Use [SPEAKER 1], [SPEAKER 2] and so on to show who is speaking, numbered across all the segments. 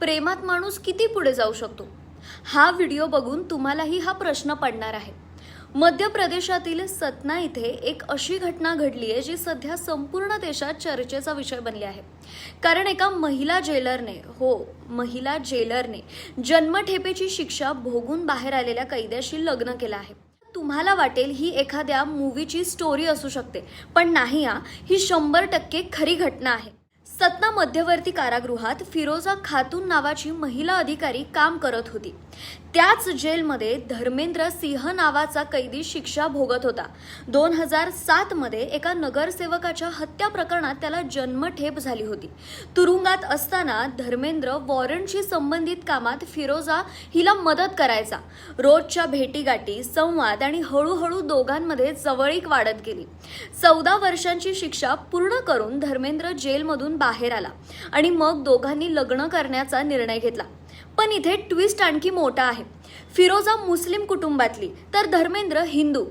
[SPEAKER 1] प्रेमात माणूस किती पुढे जाऊ शकतो? हा व्हिडिओ बघून तुम्हालाही हा प्रश्न पडणार आहे। मध्य प्रदेशातील सतना इथे एक अशी घटना घडली आहे जी सध्या संपूर्ण देशात चर्चेचा विषय बनली आहे। कारण एका महिला जेलरने जन्मठेपेची शिक्षा भोगून बाहेर आलेल्या कैद्याशी लग्न केलं आहे। तुम्हाला वाटेल ही एखाद्या मूवीची स्टोरी असू शकते, पण नाही, ही 100% खरी घटना आहे। सतना मध्यवर्ती कारागृहात फिरोजा खातून नावाची महिला अधिकारी काम करत होती। त्याच जेलमध्ये धर्मेंद्र सिंह नावाचा कैदी शिक्षा भोगत होता। 2007 मध्ये एका नगरसेवकाच्या हत्या प्रकरणात त्याला जन्मठेप झाली होती। तुरुंगात असताना धर्मेंद्र वॉरंटशी संबंधित कामात फिरोजा हिला मदत करायचा। रोजच्या भेटीगाठी, संवाद आणि हळूहळू दोघांमध्ये जवळीक वाढत गेली। 14 वर्षांची शिक्षा पूर्ण करून धर्मेंद्र जेलमधून बाहेर आला आणि मग दोघांनी लग्न करण्याचा निर्णय घेतला। पण इथे ट्विस्ट आणखी मोठा आहे। फिरोजा मुस्लिम कुटुंबातली तर धर्मेंद्र हिंदू,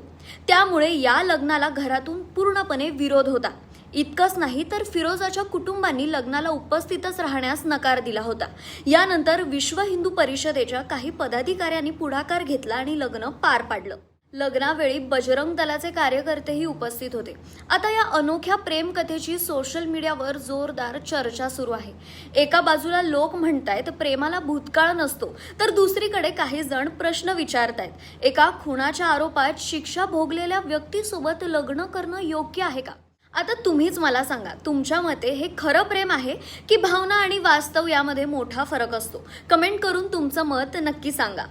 [SPEAKER 1] त्यामुळे या लग्नाला घरातून पूर्णपणे विरोध होता। इतकंच नाही तर फिरोजाच्या कुटुंबांनी लग्नाला उपस्थितच राहण्यास नकार दिला होता। यानंतर विश्व हिंदू परिषदेच्या काही पदाधिकाऱ्यांनी पुढाकार घेतला आणि लग्न पार पाडलं। लग्नावेळी बजरंग दलाचे कार्यकर्तेही उपस्थित होते। आता या अनोख्या प्रेमकथेची सोशल मीडियावर जोरदार चर्चा सुरू आहे। एका बाजूला लोक म्हणतायत प्रेमाला भूतकाळ नसतो, तर दुसरीकडे काही जण प्रश्न विचारतायत, एका खुनाच्या आरोपात शिक्षा भोगलेल्या व्यक्तीसोबत लग्न करणं योग्य आहे का? आता तुम्हीच मला सांगा, तुमच्या मते हे खरं प्रेम आहे की भावना आणि वास्तव यामध्ये मोठा फरक असतो? कमेंट करून तुमचं मत नक्की सांगा।